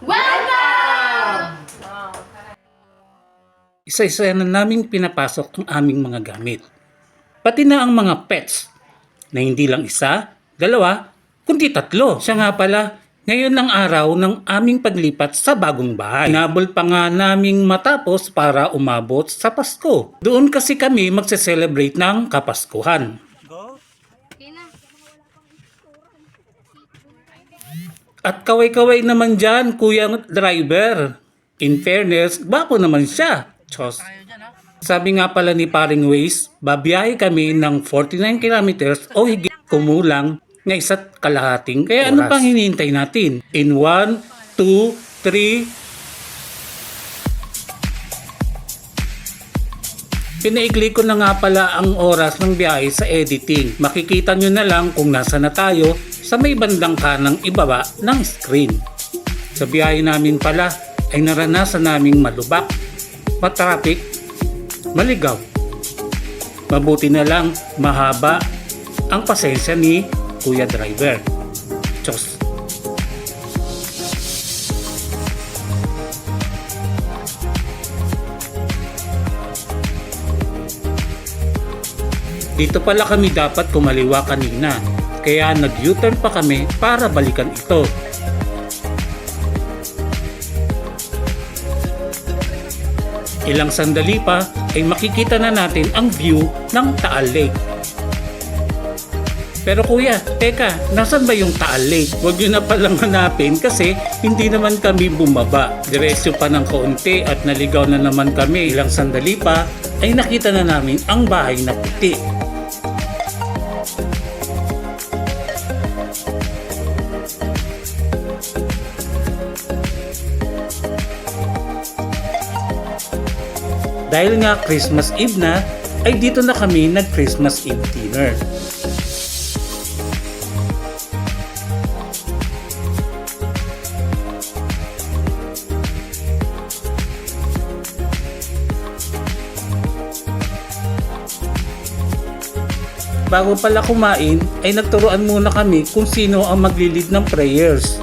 Welcome! Isa-isa na naming pinapasok ang aming mga gamit. Pati na ang mga pets na hindi lang isa, dalawa, kundi tatlo. Siya nga pala, ngayon ang araw ng aming paglipat sa bagong bahay. Inabol pa nga naming matapos para umabot sa Pasko. Doon kasi kami magse-celebrate ng Kapaskuhan. At kaway-kaway naman dyan, Kuya Driver. In fairness, bako naman siya. Chos. Sabi nga pala ni Paring Waze, babiyahe kami ng 49 kilometers o higit kumulang ng isa't kalahating. Kaya ano pang hinihintay natin? In 1, 2, 3... Pinaikli ko na nga pala ang oras ng biyahe sa editing. Makikita nyo na lang kung nasa na tayo sa may bandang kanang ibaba ng screen. Sa biyahe namin pala ay naranasan naming malubak, matraffic, maligaw. Mabuti na lang mahaba ang pasensya ni Kuya Driver. Diyos. Dito pala kami dapat kumaliwa kanina, kaya nag-U-turn pa kami para balikan ito. Ilang sandali pa ay makikita na natin ang view ng Taal Lake. Pero kuya, teka, nasan ba yung Taal Lake? Huwag nyo na palang hanapin kasi hindi naman kami bumaba. Diretso pa ng kaunti at naligaw na naman kami. Ilang sandali pa ay nakita na namin ang bahay na puti. Dahil nga Christmas Eve na, ay dito na kami nag-Christmas Eve dinner. Bago pala kumain, ay nagturuan muna kami kung sino ang maglilid ng prayers.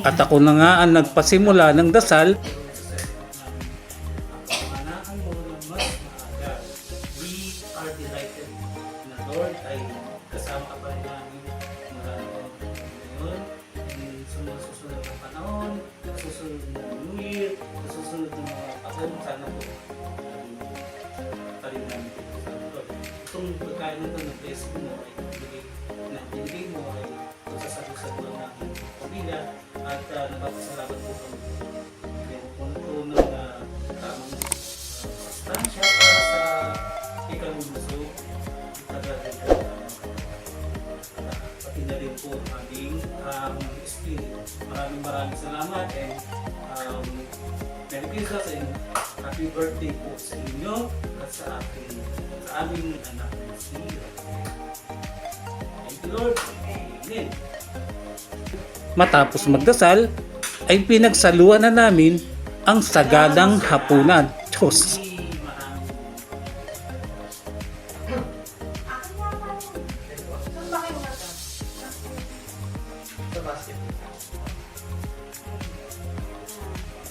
At ako na nga ang nagpasimula ng dasal. Are delighted na Lord ay kasama ka pa rin namin mula ngayon, sa susunod na panahon, sa susunod na New Year, sa susunod na mga taon, sana po pa rin namin dito sa Lord. Itong pagkain na ito, na-bless mo ay binigay mo ay sasagusan mo ng aking pamilya at napapasalamat po kami. Meron po ito ng tamang sustansya para sa ikaluso, pati na rin po ang ating spirit. Maraming salamat and Merry Christmas and Happy Birthday po sa inyo at sa aming anak na si Thank you Lord. Amen. Matapos magdasal, ay pinagsaluan na namin ang sagadang hapunan. Diyos!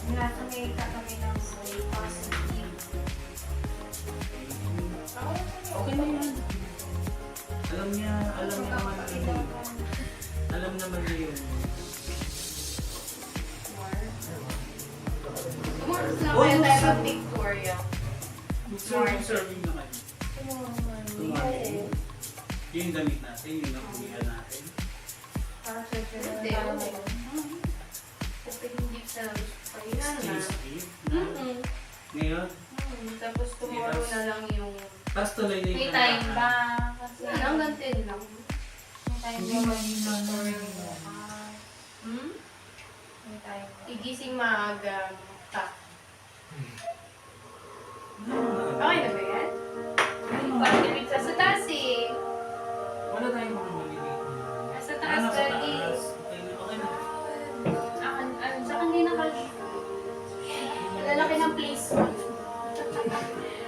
Nakakita kami ng positive. Okay na yan. Alam naman niya yun. More na kaya tayo sa Victoria. Serving naman. Tumahin. Yung damit natin, yung nakulihan natin. Para sa hindi sa pahinga na. Ngayon? Tapos tomorrow na lang yung Tapos tuloy na yung may time ba? Kasi hanggang 10 lang. May time ba mag-Victoria mo? May time ba? Igising maaga. Okay na ba yan? Parang tipid sa taas eh. Wala tayong mga maliliit. Sa taas lagi. Okay na. Sa kanina ka. Lalaki ng placement.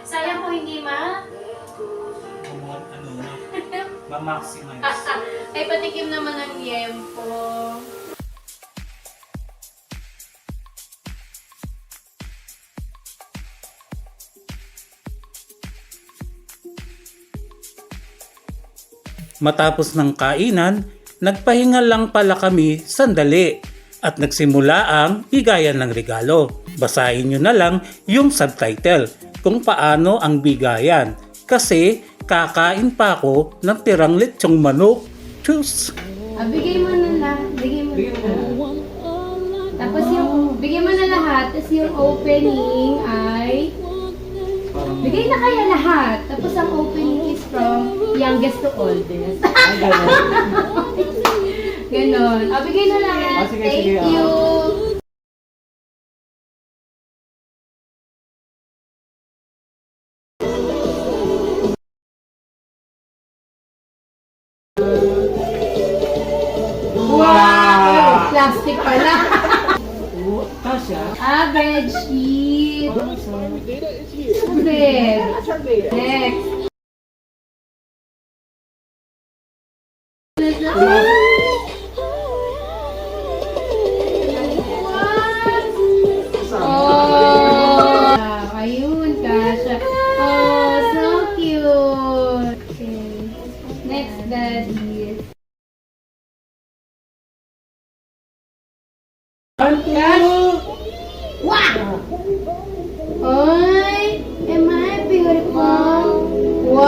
Sayang ko hindi Ma-maximize. Ay patikim naman ng yempo. Matapos ng kainan, nagpahinga lang pala kami sandali at nagsimula ang bigayan ng regalo. Basahin nyo na lang yung subtitle kung paano ang bigayan kasi kakain pa ako ng tirang lechong manok. Tschüss! Bigay mo na lahat. Bigay mo na lahat. Tapos yung, bigay mo na lahat. Tapos yung opening ay, bigay na kaya lahat. Tapos ang opening is from youngest to oldest. Ganon. Bigay na lahat. Sige, Thank sige, you. Wow! Plastic pala. Kasha? Bedsheet. Bed. Next. Oh! Ayun, Kasha. Oh, so cute. Okay. Next, Daddy. Wow! Oy! Am I beautiful? Wow!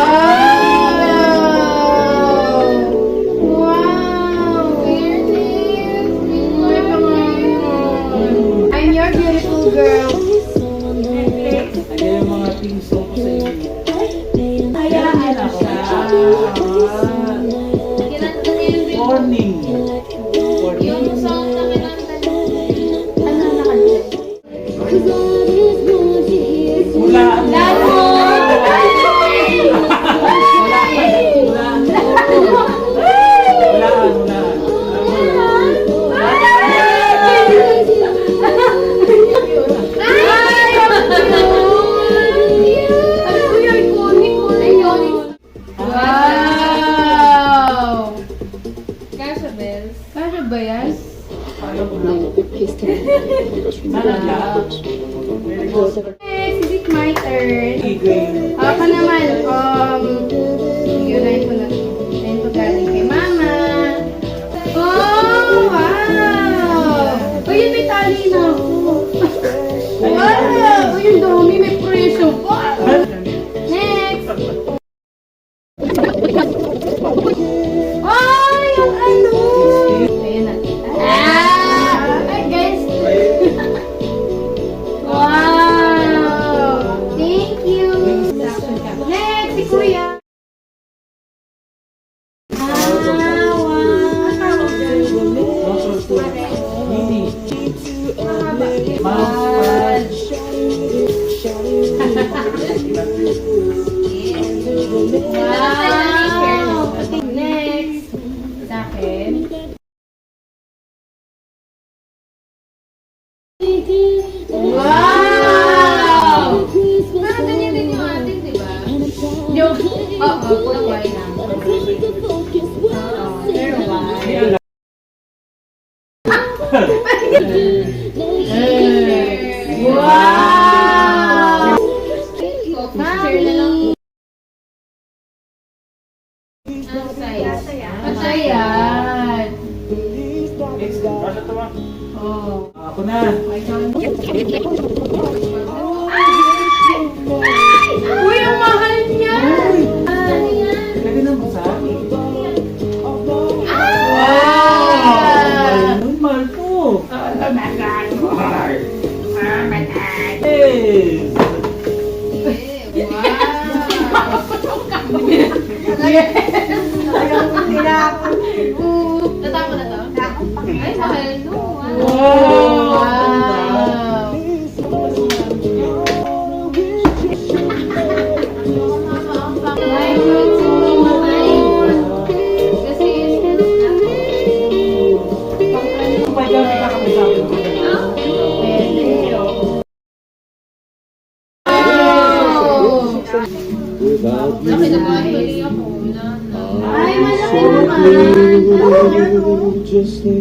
Wow! I'm your beautiful girl. Ayan yung mga pinso ko sa inyo. Hayaan Ako. siya. Morning. Yung song na kinanta ano nakalagay? Mula. Lalo! Ay, ang cute! Ang iconic ko na yun. Wow! Kasha Bells. Kasha ba yan? Next, is it my turn? Ako naman, yun ko na. Ayun ko galing kay Mama. Oh, wow! Uy, may tali na ako. Wow! Uy, yung dami, may presyo pa. Next! Ay, yung ano! Ayun na. Ay, guys! Wow! Thank you! Next, si Kuya! Wow! Wow! Next, sa akin. Wow! Parang ganyan din yung atin, di ba? Yung, oo, kaway lang. Pero why? Wow! Picture na lang. Ang sayan. Oh. Ako na. Uy, ang mahal niya! Ano yan? Lagi ng basa. Ah! Ay, mahal po. Yes. Natapon na to? Ay, mahal no. Wow. Ay, kasi Kapag yan, may kakapisapin ko. laki na ba? Hili ako. Ay, malaki naman. Kasi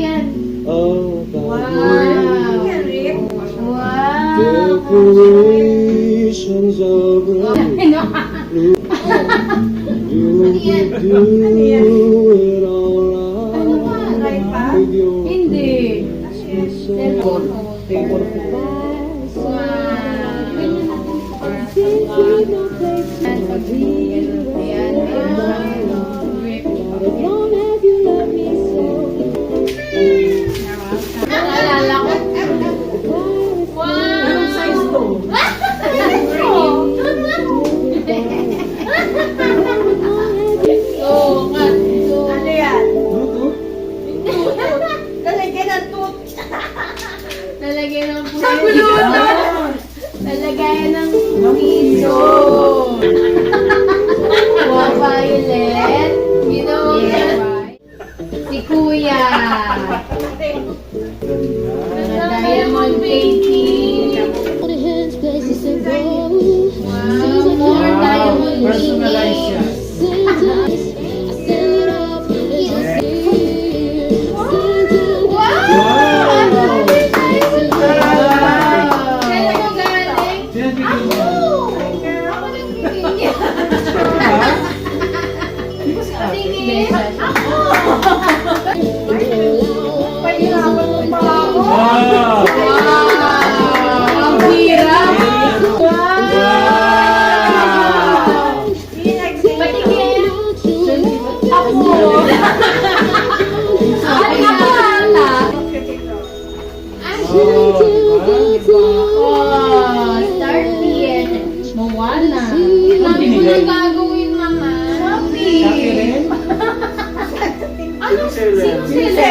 yan. Wow. Wow. Ano yan? Ano ba? Right pa? Hindi. Cellphone. Table Wow. Ayan. Grip. Naalala ko. Wow! Anong size to? Ano yan? Bluetooth? Lalagyan ng tooth. Nalagyan ng puso. Ah, Nalagayan ng piso. Wow, Violet. You know why? Si Kuya. Mga diamond painting. Wow, more diamond personalized painting. yan. Wow! Wow! Kailan mo galing? Sinabi ko mo. Ako nagbibigyan niya. Ha? Di ba si ate? Tingin. Pahirapan mo pa ako. Wow! Wow! Ang hirap! Wow! Patingin! Ako! Ay, ako ata! Oh, Starfield! Moana! Dami mo na gagawin, Mama! Ate rin? Ano? Sila?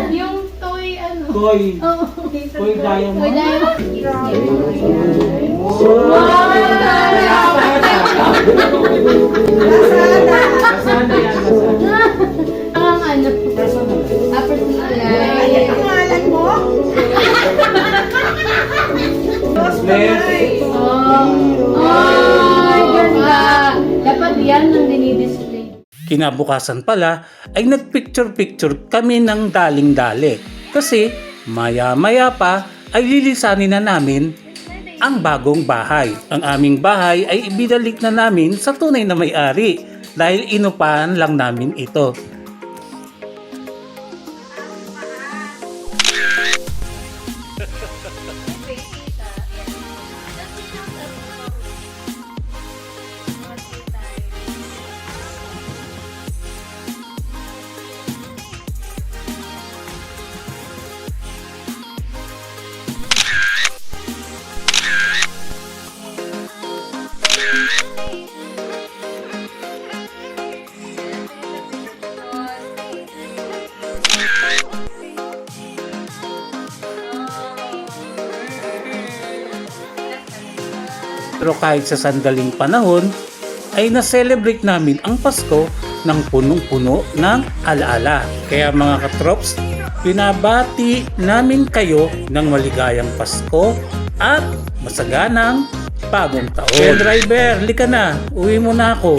Yung toy, ano? Koy. Oh. Koy diamond. Toy diamond. Kasana yan, kasana. Ang ano? Kasana. Personalize. Ang pangalan mo? Left. Oh, ganda. Dapat yan ang dinidisplay. Kinabukasan pala ay nagpicture-picture kami ng daling-dali kasi maya-maya pa ay lilisanin na namin ang bagong bahay. Ang aming bahay ay ibinalik na namin sa tunay na may-ari dahil inupahan lang namin ito. Pero kahit sa sandaling panahon, ay na-celebrate namin ang Pasko ng punong-puno ng alaala. Kaya mga katrops, pinabati namin kayo ng maligayang Pasko at masaganang bagong taon. Driver, lika na, uwi mo na ako.